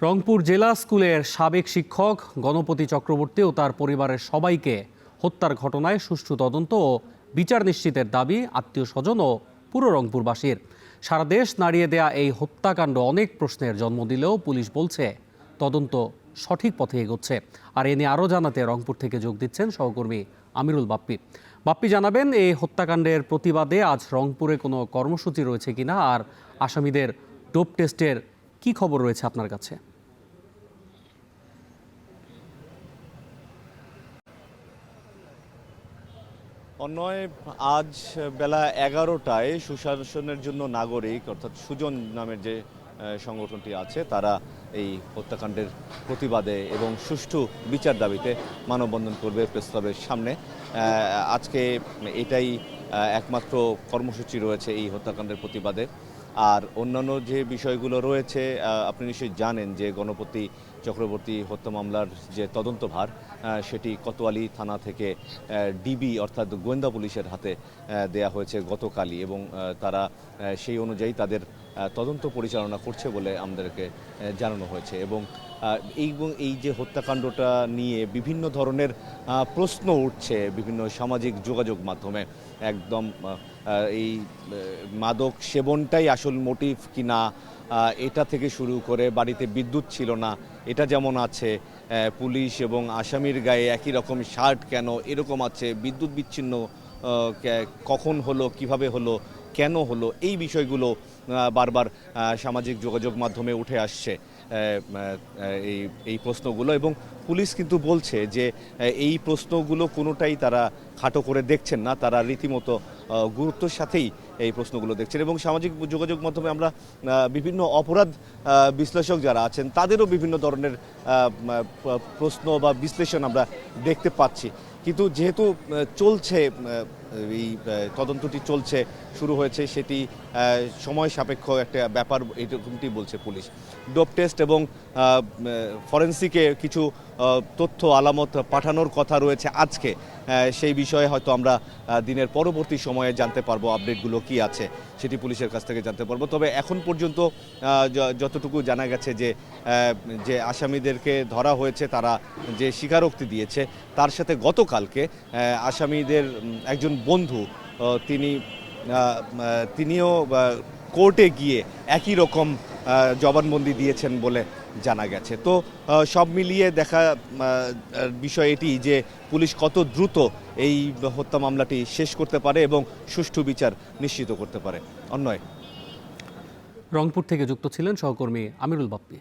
রংপুর জেলা স্কুলের সাবেক শিক্ষক গণপতি চক্রবর্তী ও তার পরিবারের সবাইকে হত্যার ঘটনায় সুষ্ঠু তদন্ত ও বিচার নিশ্চিতের দাবি আত্মীয় স্বজন ও পুরো রংপুরবাসীর। সারা দেশ নাড়িয়ে দেয়া এই হত্যাকাণ্ড অনেক প্রশ্নের জন্ম দিলেও পুলিশ বলছে তদন্ত সঠিক পথে এগোচ্ছে। আর এ নিয়ে আরও জানাতে রংপুর থেকে যোগ দিচ্ছেন সহকর্মী আমিরুল বাপ্পি। বাপ্পি, জানাবেন এই হত্যাকাণ্ডের প্রতিবাদে আজ রংপুরে কোনো কর্মসূচি রয়েছে কিনা, আর আসামিদের ডোপ টেস্টের কি খবর রয়েছে আপনার কাছে? অন্যয় আজ বেলা 11টায় সুশাসনের জন্য নাগরিক অর্থাৎ সুজন নামের যে সংগঠনটি আছে তারা এই হত্যাকাণ্ডের প্রতিবাদে এবং সুষ্ঠু বিচার দাবিতে মানববন্ধন করবে প্রেস ক্লাবের সামনে। আজকে এটাই একমাত্র কর্মসূচি রয়েছে এই হত্যাকাণ্ডের প্রতিবাদে। আর অন্যান্য যে বিষয়গুলো রয়েছে, আপনি নিশ্চয়ই জানেন যে গণপতি চক্রবর্তী হত্যা মামলার যে তদন্তভার সেটি কোতোয়ালি থানা থেকে ডিবি অর্থাৎ গোয়েন্দা পুলিশের হাতে দেয়া হয়েছে গতকালই, এবং তারা সেই অনুযায়ী তাদের তদন্ত পরিচালনা করছে বলে আমাদেরকে জানানো হয়েছে। এবং এই যে হত্যাকাণ্ডটা নিয়ে বিভিন্ন ধরনের প্রশ্ন উঠছে বিভিন্ন সামাজিক যোগাযোগ মাধ্যমে, একদম এই মাদক সেবনটাই আসল মোটিভ কিনা, এটা থেকে শুরু করে বাড়িতে বিদ্যুৎ ছিল না এটা যেমন আছে, পুলিশ এবং আসামির গায়ে একই রকম শার্ট কেন এরকম আছে, বিদ্যুৎ বিচ্ছিন্ন কখন হলো, কিভাবে হলো, কেন হলো, এই বিষয়গুলো বারবার সামাজিক যোগাযোগ মাধ্যমে উঠে আসছে এই প্রশ্নগুলো। এবং পুলিশ কিন্তু বলছে যে এই প্রশ্নগুলো কোনোটাই তারা খাটো করে দেখছেন না, তারা রীতিমতো গুরুত্বের সাথেই এই প্রশ্নগুলো দেখছেন। এবং সামাজিক যোগাযোগ মাধ্যমে আমরা বিভিন্ন অপরাধ বিশ্লেষক যারা আছেন তাদেরও বিভিন্ন ধরনের প্রশ্ন বা বিশ্লেষণ আমরা দেখতে পাচ্ছি। কিন্তু যেহেতু চলছে এই তদন্তটি চলছে, শুরু হয়েছে, সেটি সময় সাপেক্ষ একটা ব্যাপার এরকমটি বলছে পুলিশ। ডোপ টেস্ট এবং ফরেন্সিকে কিছু তথ্য আলামত পাঠানোর কথা রয়েছে আজকে, সেই বিষয়ে হয়তো আমরা দিনের পরবর্তী সময়ে জানতে পারবো আপডেটগুলো কি আছে, সেটি পুলিশের কাছ থেকে জানতে পারবো। তবে এখন পর্যন্ত যতটুকু জানা গেছে যে আসামিদেরকে ধরা হয়েছে তারা যে স্বীকারোক্তি দিয়েছে, তার সাথে গতকালকে আসামিদের একজন বন্ধু তিনিও কোর্টে গিয়ে একই রকম জবানবন্দি দিয়েছেন বলে জানা গেছে। তো সব মিলিয়ে দেখা বিষয় এটি যে পুলিশ কত দ্রুত এই হত্যা মামলাটি শেষ করতে পারে এবং সুষ্ঠু বিচার নিশ্চিত করতে পারে। অন্যয়, রংপুর থেকে যুক্ত ছিলেন সহকর্মী আমিরুল বাপ্পি।